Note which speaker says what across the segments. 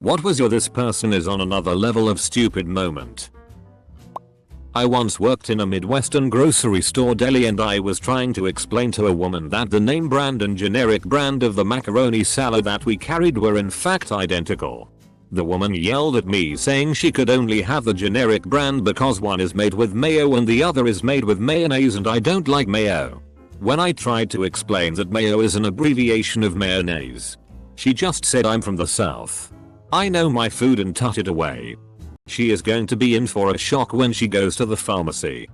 Speaker 1: What was your "this person is on another level of stupid" moment? I once worked in a Midwestern grocery store deli and I was trying to explain to a woman that the name brand and generic brand of the macaroni salad that we carried were in fact identical. The woman yelled at me saying she could only have the generic brand because one is made with mayo and the other is made with mayonnaise and I don't like mayo. When I tried to explain that mayo is an abbreviation of mayonnaise, she just said I'm from the South. I know my food and tutted away. She is going to be in for a shock when she goes to the pharmacy.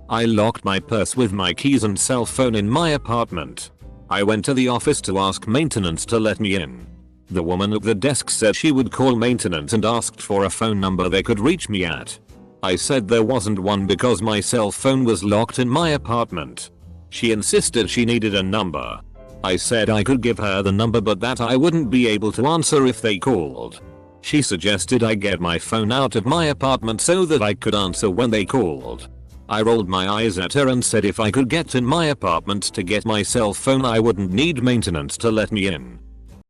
Speaker 1: I locked my purse with my keys and cell phone in my apartment. I went to the office to ask maintenance to let me in. The woman at the desk said she would call maintenance and asked for a phone number they could reach me at. I said there wasn't one because my cell phone was locked in my apartment. She insisted she needed a number. I said I could give her the number but that I wouldn't be able to answer if they called. She suggested I get my phone out of my apartment so that I could answer when they called. I rolled my eyes at her and said if I could get in my apartment to get my cell phone I wouldn't need maintenance to let me in.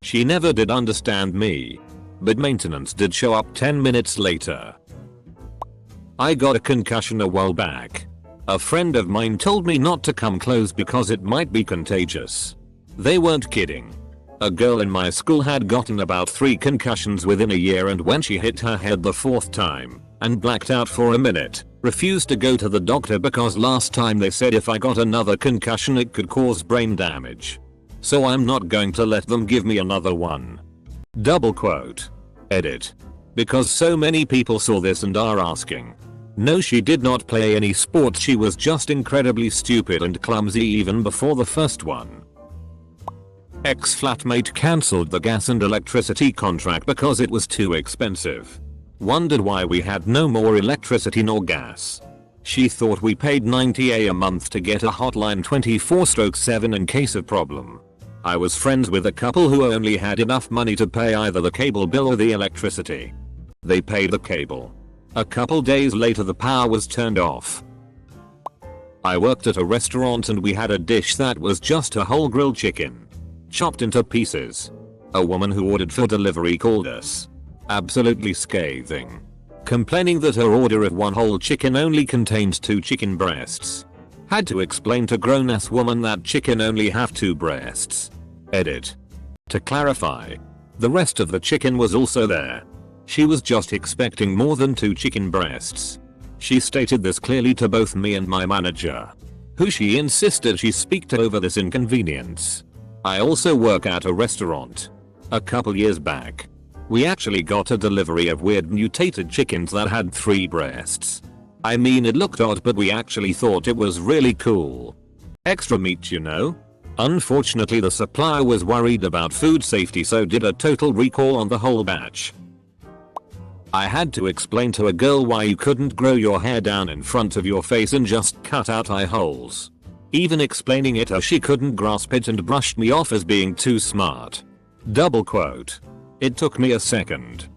Speaker 1: She never did understand me. But maintenance did show up 10 minutes later. I got a concussion a while back. A friend of mine told me not to come close because it might be contagious. They weren't kidding. A girl in my school had gotten about 3 concussions within a year and when she hit her head the 4th time and blacked out for a minute, refused to go to the doctor because last time they said if I got another concussion it could cause brain damage. So I'm not going to let them give me another one. Double quote. Edit. Because so many people saw this and are asking. No, she did not play any sport, she was just incredibly stupid and clumsy even before the first one. Ex-flatmate cancelled the gas and electricity contract because it was too expensive. Wondered why we had no more electricity nor gas. She thought we paid $90 a month to get a hotline 24/7 in case of problem. I was friends with a couple who only had enough money to pay either the cable bill or the electricity. They paid the cable. A couple days later the power was turned off. I worked at a restaurant and we had a dish that was just a whole grilled chicken, chopped into pieces. A woman who ordered for delivery called us. Absolutely scathing. Complaining that her order of one whole chicken only contains 2 chicken breasts. Had to explain to grown-ass woman that chicken only have 2 breasts. Edit. To clarify, the rest of the chicken was also there. She was just expecting more than 2 chicken breasts. She stated this clearly to both me and my manager, who she insisted she speak to over this inconvenience. I also work at a restaurant. A couple years back, we actually got a delivery of weird mutated chickens that had 3 breasts. I mean it looked odd but we actually thought it was really cool. Extra meat, you know? Unfortunately the supplier was worried about food safety so did a total recall on the whole batch. I had to explain to a girl why you couldn't grow your hair down in front of your face and just cut out eye holes. Even explaining it she couldn't grasp it and brushed me off as being too smart. Double quote. It took me a second.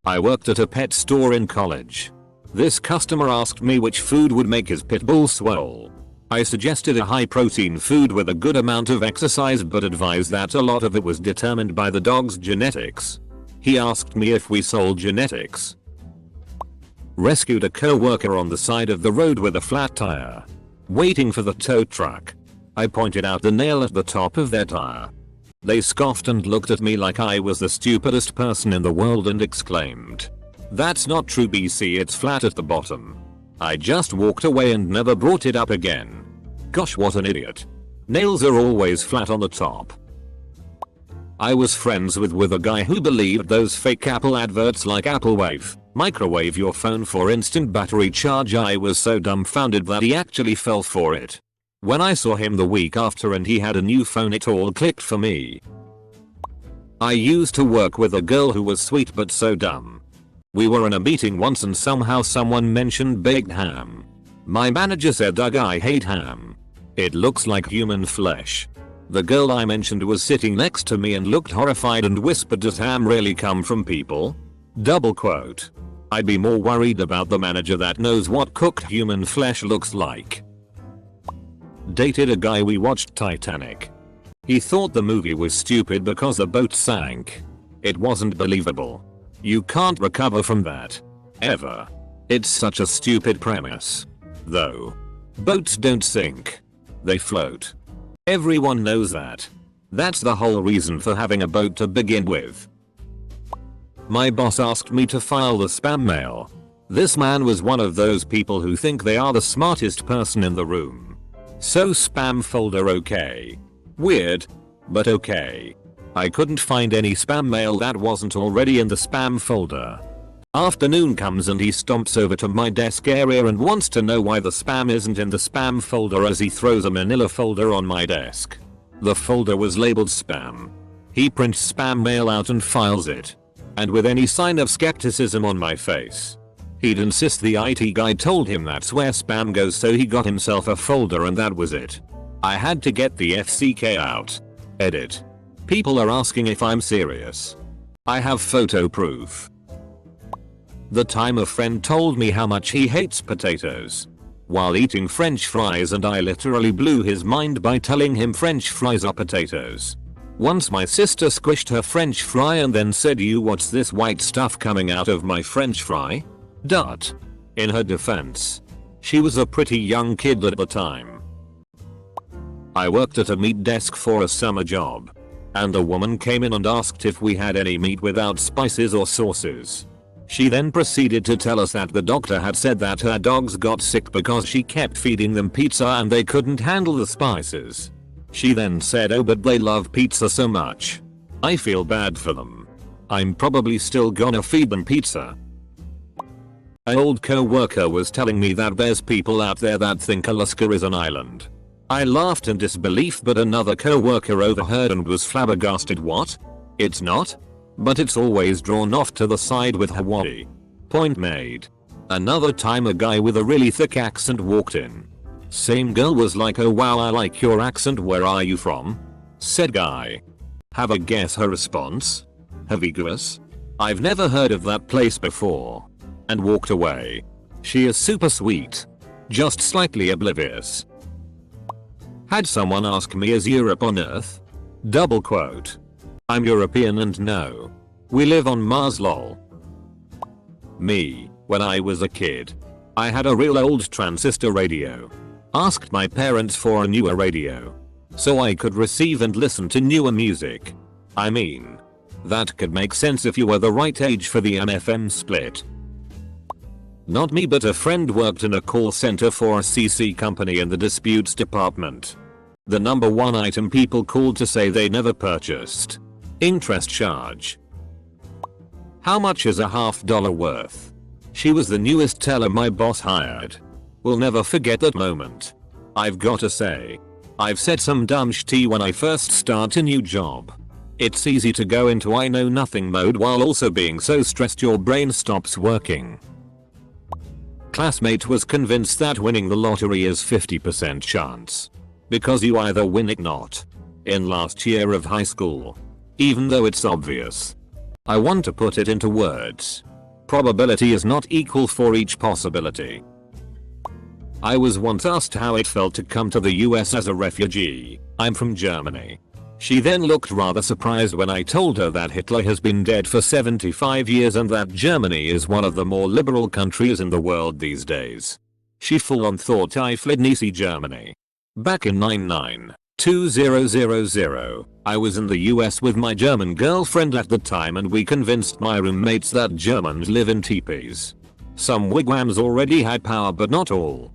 Speaker 1: I worked at a pet store in college. This customer asked me which food would make his pit bull swole. I suggested a high protein food with a good amount of exercise but advised that a lot of it was determined by the dog's genetics. He asked me if we sold genetics. Rescued a co-worker on the side of the road with a flat tire. Waiting for the tow truck. I pointed out the nail at the top of their tire. They scoffed and looked at me like I was the stupidest person in the world and exclaimed, "That's not true BC, it's flat at the bottom." I just walked away and never brought it up again. Gosh, what an idiot. Nails are always flat on the top. I was friends with a guy who believed those fake Apple adverts like Apple Wave, microwave your phone for instant battery charge. I was so dumbfounded that he actually fell for it. When I saw him the week after and he had a new phone, it all clicked for me. I used to work with a girl who was sweet but so dumb. We were in a meeting once and somehow someone mentioned baked ham. My manager said, "Doug, I hate ham. It looks like human flesh." The girl I mentioned was sitting next to me and looked horrified and whispered, "Does ham really come from people?" Double quote. I'd be more worried about the manager that knows what cooked human flesh looks like. Dated a guy we watched Titanic. He thought the movie was stupid because the boat sank. It wasn't believable. You can't recover from that. Ever. It's such a stupid premise. Though. Boats don't sink. They float. Everyone knows that. That's the whole reason for having a boat to begin with. My boss asked me to file the spam mail. This man was one of those people who think they are the smartest person in the room. So spam folder okay. Weird. But okay. I couldn't find any spam mail that wasn't already in the spam folder. Afternoon comes and he stomps over to my desk area and wants to know why the spam isn't in the spam folder as he throws a manila folder on my desk. The folder was labeled spam. He prints spam mail out and files it. And with any sign of skepticism on my face. He'd insist the IT guy told him that's where spam goes, so he got himself a folder and that was it. I had to get the FCK out. Edit. People are asking if I'm serious. I have photo proof. The time a friend told me how much he hates potatoes while eating french fries, and I literally blew his mind by telling him french fries are potatoes. Once my sister squished her french fry and then said, "You, what's this white stuff coming out of my french fry?" In her defense, she was a pretty young kid at the time. I worked at a meat desk for a summer job. And a woman came in and asked if we had any meat without spices or sauces. She then proceeded to tell us that the doctor had said that her dogs got sick because she kept feeding them pizza and they couldn't handle the spices. She then said, "Oh, but they love pizza so much. I feel bad for them. I'm probably still gonna feed them pizza." An old co-worker was telling me that there's people out there that think Alaska is an island. I laughed in disbelief, but another co-worker overheard and was flabbergasted. "What? It's not? But it's always drawn off to the side with Hawaii." Point made. Another time a guy with a really thick accent walked in. Same girl was like, "Oh wow, I like your accent, where are you from?" Said guy. Have a guess her response? Haviguas? "I've never heard of that place before." And walked away. She is super sweet. Just slightly oblivious. Had someone ask me, "Is Europe on Earth?" Double quote. I'm European and no. We live on Mars lol. Me, when I was a kid. I had a real old transistor radio. Asked my parents for a newer radio. So I could receive and listen to newer music. I mean, that could make sense if you were the right age for the AM/FM split. Not me, but a friend worked in a call center for a CC company in the disputes department. The number one item people called to say they never purchased. Interest charge. How much is a $50 worth? She was the newest teller my boss hired. Will never forget that moment. I've gotta say, I've said some dumb shit when I first start a new job. It's easy to go into I know nothing mode while also being so stressed your brain stops working. Classmate was convinced that winning the lottery is 50% chance. Because you either win it not. In last year of high school. Even though it's obvious. I want to put it into words. Probability is not equal for each possibility. I was once asked how it felt to come to the US as a refugee. I'm from Germany. She then looked rather surprised when I told her that Hitler has been dead for 75 years and that Germany is one of the more liberal countries in the world these days. She full on thought I fled Nazi Germany. Back in 99-2000, I was in the US with my German girlfriend at the time and we convinced my roommates that Germans live in teepees. Some wigwams already had power but not all.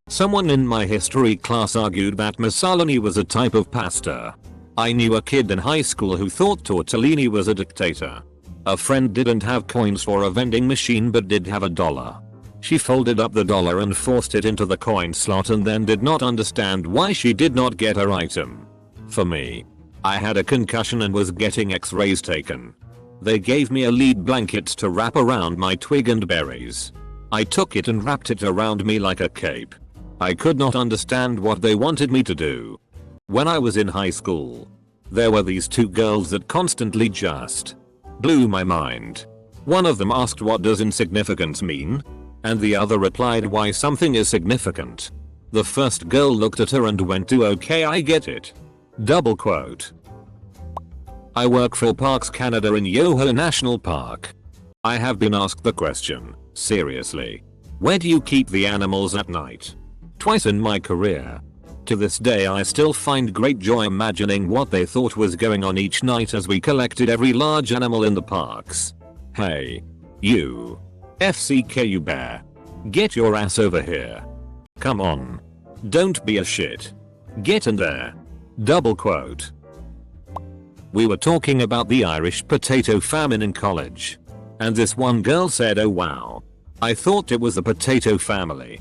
Speaker 1: Someone in my history class argued that Mussolini was a type of pasta. I knew a kid in high school who thought Tortellini was a dictator. A friend didn't have coins for a vending machine but did have $1. She folded up the dollar and forced it into the coin slot and then did not understand why she did not get her item. For me, I had a concussion and was getting x-rays taken. They gave me a lead blanket to wrap around my twig and berries. I took it and wrapped it around me like a cape. I could not understand what they wanted me to do. When I was in high school, there were these two girls that constantly just blew my mind. One of them asked, "What does insignificance mean?" And the other replied, "Why something is significant." The first girl looked at her and went to, "Okay, I get it." Double quote. I work for Parks Canada in Yoho National Park. I have been asked the question, seriously, where do you keep the animals at night? Twice in my career. To this day I still find great joy imagining what they thought was going on each night as we collected every large animal in the parks. Hey. You. FCKU bear. Get your ass over here. Come on. Don't be a shit. Get in there. Double quote. We were talking about the Irish potato famine in college. And this one girl said, oh wow. I thought it was the potato family.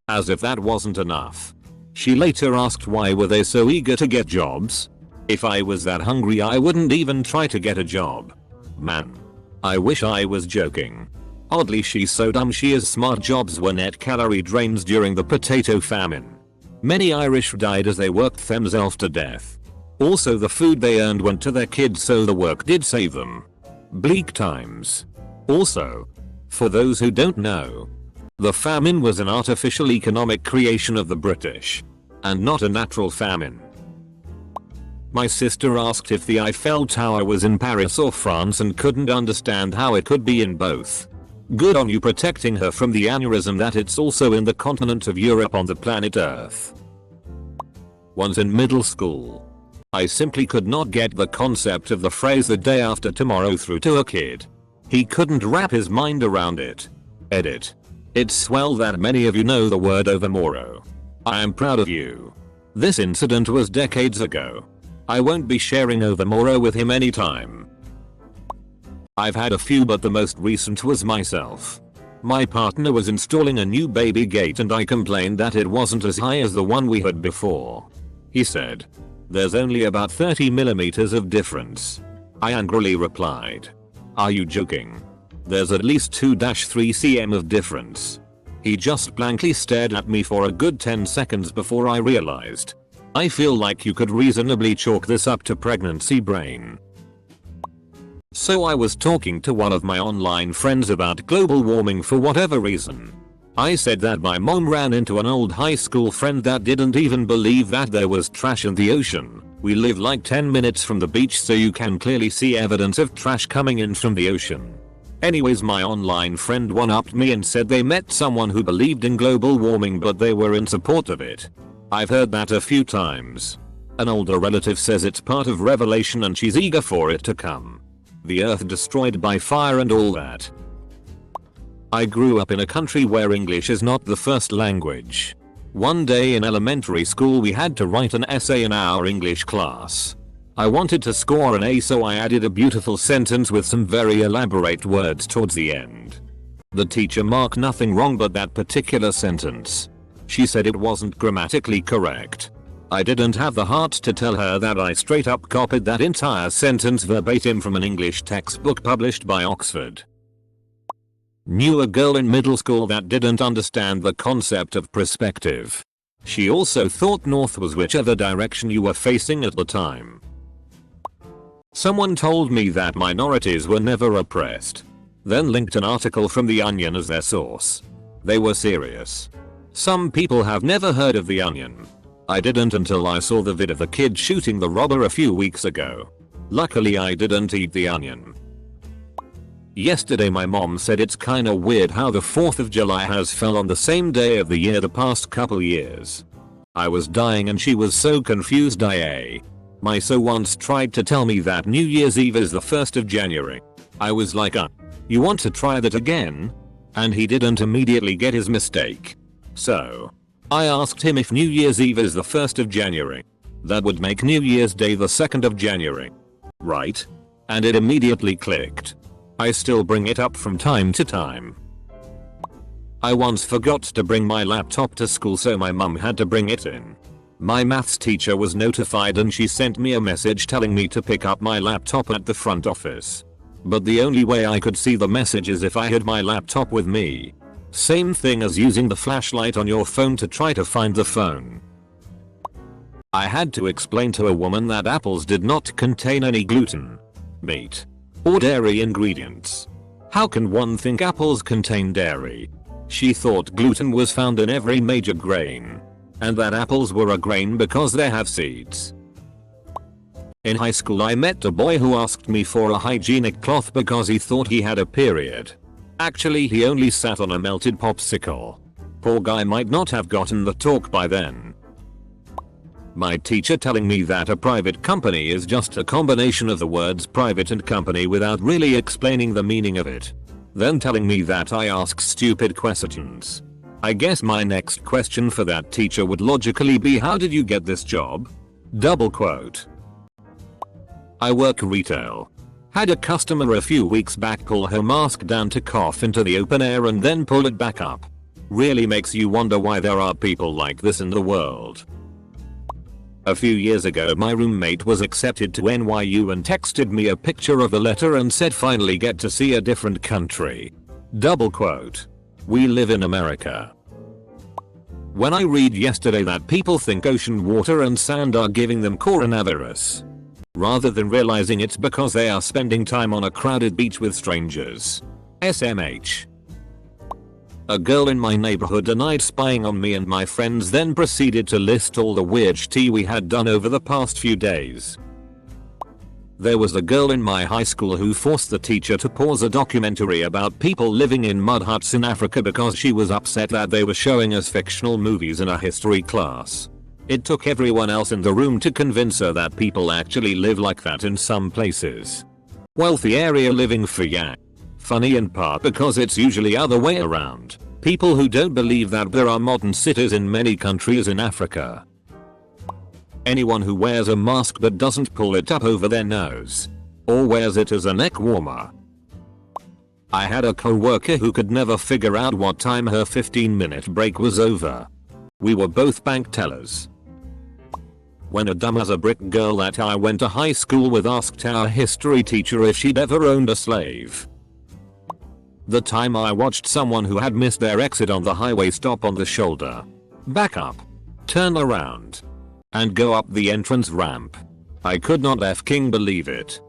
Speaker 1: As if that wasn't enough. She later asked why were they so eager to get jobs? If I was that hungry I wouldn't even try to get a job. Man. I wish I was joking. Oddly she's so dumb she is smart. Jobs were net calorie drains during the potato famine. Many Irish died as they worked themselves to death. Also the food they earned went to their kids so the work did save them. Bleak times. Also, for those who don't know, the famine was an artificial economic creation of the British, and not a natural famine. My sister asked if the Eiffel Tower was in Paris or France and couldn't understand how it could be in both. Good on you protecting her from the aneurysm that it's also in the continent of Europe on the planet Earth. Once in middle school, I simply could not get the concept of the phrase the day after tomorrow through to a kid. He couldn't wrap his mind around it. Edit. It's swell that many of you know the word overmorrow. I am proud of you. This incident was decades ago. I won't be sharing overmorrow with him anytime. I've had a few but the most recent was myself. My partner was installing a new baby gate and I complained that it wasn't as high as the one we had before. He said, there's only about 30mm of difference. I angrily replied, are you joking? There's at least 2-3 cm of difference. He just blankly stared at me for a good 10 seconds before I realized. I feel like you could reasonably chalk this up to pregnancy brain. So I was talking to one of my online friends about global warming for whatever reason. I said that my mom ran into an old high school friend that didn't even believe that there was trash in the ocean. We live like 10 minutes from the beach so you can clearly see evidence of trash coming in from the ocean. Anyways, my online friend one-upped me and said they met someone who believed in global warming but they were in support of it. I've heard that a few times. An older relative says it's part of Revelation and she's eager for it to come. The earth destroyed by fire and all that. I grew up in a country where English is not the first language. One day in elementary school we had to write an essay in our English class. I wanted to score an A so I added a beautiful sentence with some very elaborate words towards the end. The teacher marked nothing wrong but that particular sentence. She said it wasn't grammatically correct. I didn't have the heart to tell her that I straight up copied that entire sentence verbatim from an English textbook published by Oxford. Knew a girl in middle school that didn't understand the concept of perspective. She also thought north was whichever direction you were facing at the time. Someone told me that minorities were never oppressed. Then linked an article from The Onion as their source. They were serious. Some people have never heard of The Onion. I didn't until I saw the vid of the kid shooting the robber a few weeks ago. Luckily I didn't eat the onion. Yesterday my mom said it's kinda weird how the 4th of July has fell on the same day of the year the past couple years. I was dying and she was so confused. My so once tried to tell me that New Year's Eve is the 1st of January. I was like, you want to try that again? And he didn't immediately get his mistake. So I asked him if New Year's Eve is the 1st of January. That would make New Year's Day the 2nd of January. Right? And it immediately clicked. I still bring it up from time to time. I once forgot to bring my laptop to school so my mum had to bring it in. My maths teacher was notified and she sent me a message telling me to pick up my laptop at the front office. But the only way I could see the message is if I had my laptop with me. Same thing as using the flashlight on your phone to try to find the phone. I had to explain to a woman that apples did not contain any gluten, meat, or dairy ingredients. How can one think apples contain dairy? She thought gluten was found in every major grain, and that apples were a grain because they have seeds. In high school I met a boy who asked me for a hygienic cloth because he thought he had a period. Actually he only sat on a melted popsicle. Poor guy might not have gotten the talk by then. My teacher telling me that a private company is just a combination of the words private and company without really explaining the meaning of it. Then telling me that I ask stupid questions. I guess my next question for that teacher would logically be, how did you get this job? Double quote. I work retail. Had a customer a few weeks back pull her mask down to cough into the open air and then pull it back up. Really makes you wonder why there are people like this in the world. A few years ago my roommate was accepted to NYU and texted me a picture of a letter and said finally get to see a different country. Double quote. We live in America. When I read yesterday that people think ocean water and sand are giving them coronavirus, rather than realizing it's because they are spending time on a crowded beach with strangers. SMH. A girl in my neighborhood denied spying on me and my friends, then proceeded to list all the weird shit we had done over the past few days. There was a girl in my high school who forced the teacher to pause a documentary about people living in mud huts in Africa because she was upset that they were showing us fictional movies in a history class. It took everyone else in the room to convince her that people actually live like that in some places. Wealthy area living for yak. Funny in part because it's usually other way around. People who don't believe that there are modern cities in many countries in Africa. Anyone who wears a mask but doesn't pull it up over their nose. Or wears it as a neck warmer. I had a co-worker who could never figure out what time her 15-minute break was over. We were both bank tellers. When a dumb as a brick girl that I went to high school with asked our history teacher if she'd ever owned a slave. The time I watched someone who had missed their exit on the highway stop on the shoulder, back up, turn around, and go up the entrance ramp. I could not f***ing believe it.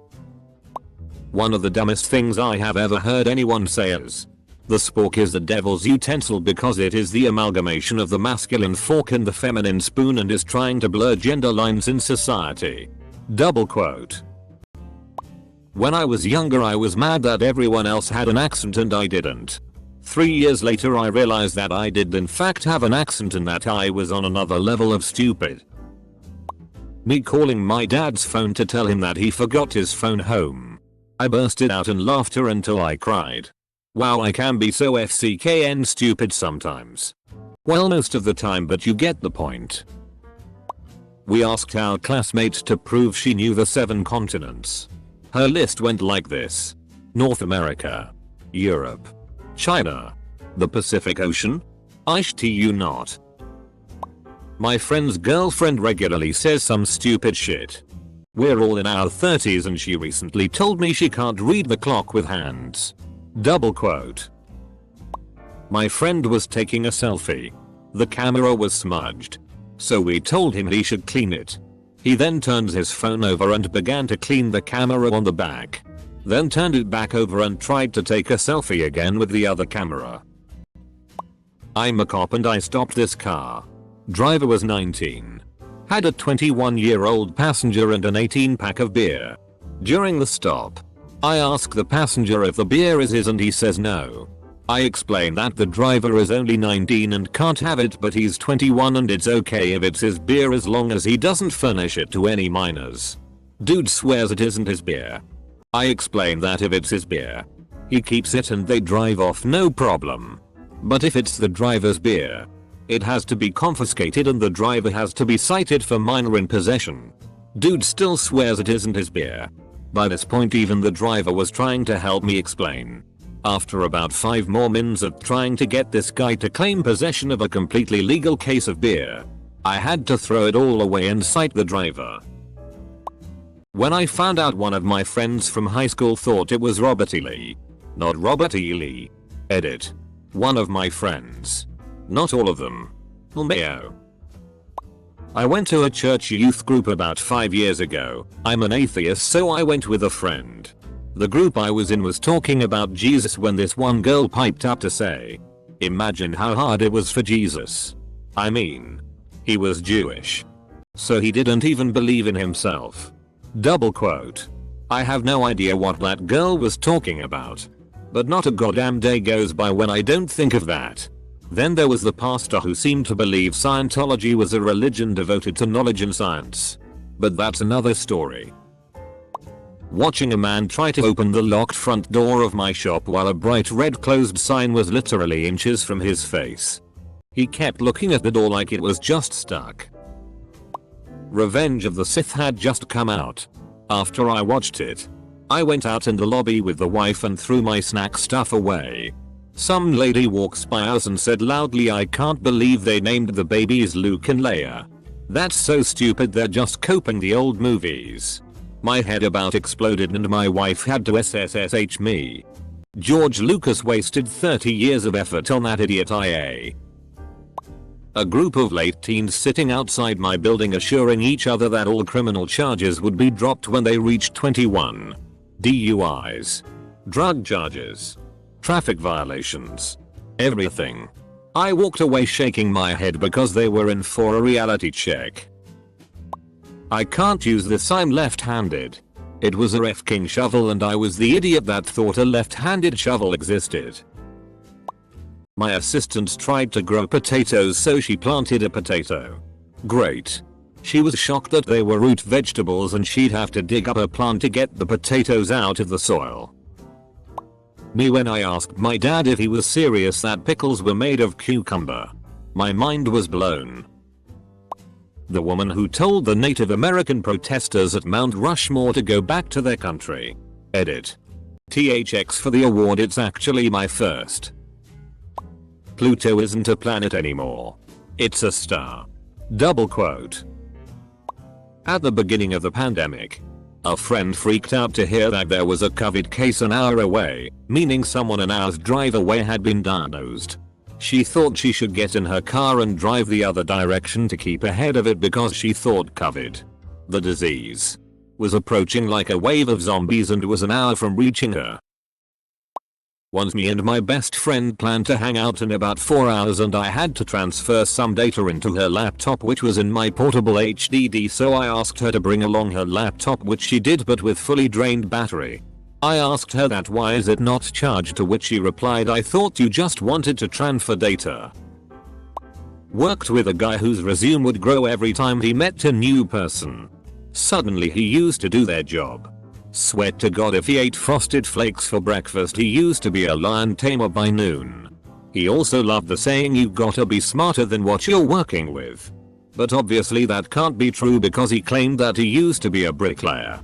Speaker 1: One of the dumbest things I have ever heard anyone say is, the spork is the devil's utensil because it is the amalgamation of the masculine fork and the feminine spoon and is trying to blur gender lines in society. Double quote. When I was younger I was mad that everyone else had an accent and I didn't. 3 years later I realized that I did in fact have an accent and that I was on another level of stupid. Me calling my dad's phone to tell him that he forgot his phone home. I bursted out in laughter until I cried. Wow, I can be so FCKN stupid sometimes. Well, most of the time, but you get the point. We asked our classmates to prove she knew the 7 continents. Her list went like this. North America. Europe. China. The Pacific Ocean? You not. My friend's girlfriend regularly says some stupid shit. We're all in our 30s and she recently told me she can't read the clock with hands. Double quote. My friend was taking a selfie. The camera was smudged. So we told him he should clean it. He then turned his phone over and began to clean the camera on the back. Then turned it back over and tried to take a selfie again with the other camera. I'm a cop and I stopped this car. Driver was 19. Had a 21-year-old passenger and an 18-pack of beer. During the stop, I ask the passenger if the beer is his and he says no. I explain that the driver is only 19 and can't have it, but he's 21 and it's okay if it's his beer as long as he doesn't furnish it to any minors. Dude swears it isn't his beer. I explain that if it's his beer, he keeps it and they drive off no problem. But if it's the driver's beer, it has to be confiscated and the driver has to be cited for minor in possession. Dude still swears it isn't his beer. By this point even the driver was trying to help me explain. After about 5 more minutes of trying to get this guy to claim possession of a completely legal case of beer, I had to throw it all away and cite the driver. When I found out one of my friends from high school thought it was Robert E. Lee. Not Robert E. Lee. Edit. One of my friends. Not all of them. LMAO. I went to a church youth group about 5 years ago. I'm an atheist so I went with a friend. The group I was in was talking about Jesus when this one girl piped up to say, imagine how hard it was for Jesus. I mean, he was Jewish. So he didn't even believe in himself. Double quote. I have no idea what that girl was talking about. But not a goddamn day goes by when I don't think of that. Then there was the pastor who seemed to believe Scientology was a religion devoted to knowledge and science. But that's another story. Watching a man try to open the locked front door of my shop while a bright red closed sign was literally inches from his face. He kept looking at the door like it was just stuck. Revenge of the Sith had just come out. After I watched it, I went out in the lobby with the wife and threw my snack stuff away. Some lady walks by us and said loudly, "I can't believe they named the babies Luke and Leia. That's so stupid, they're just copying the old movies." My head about exploded and my wife had to SSSH me. George Lucas wasted 30 years of effort on that idiot IA. A group of late teens sitting outside my building assuring each other that all criminal charges would be dropped when they reached 21. DUIs. Drug charges. Traffic violations. Everything. I walked away shaking my head because they were in for a reality check. I can't use this, I'm left-handed. It was a f***ing shovel and I was the idiot that thought a left-handed shovel existed. My assistant tried to grow potatoes, so she planted a potato. Great. She was shocked that they were root vegetables and she'd have to dig up a plant to get the potatoes out of the soil. Me when I asked my dad if he was serious that pickles were made of cucumber. My mind was blown. The woman who told the Native American protesters at Mount Rushmore to go back to their country. Edit. THX for the award, it's actually my first. Pluto isn't a planet anymore. It's a star. Double quote. At the beginning of the pandemic, a friend freaked out to hear that there was a COVID case an hour away, meaning someone an hour's drive away had been diagnosed. She thought she should get in her car and drive the other direction to keep ahead of it because she thought COVID, the disease, was approaching like a wave of zombies and was an hour from reaching her. Once me and my best friend planned to hang out in about 4 hours and I had to transfer some data into her laptop which was in my portable HDD, so I asked her to bring along her laptop, which she did but with fully drained battery. I asked her that why is it not charged, to which she replied, "I thought you just wanted to transfer data." Worked with a guy whose resume would grow every time he met a new person. Suddenly he used to do their job. Sweat to God, if he ate Frosted Flakes for breakfast he used to be a lion tamer by noon. He also loved the saying, "You gotta be smarter than what you're working with." But obviously that can't be true because he claimed that he used to be a bricklayer.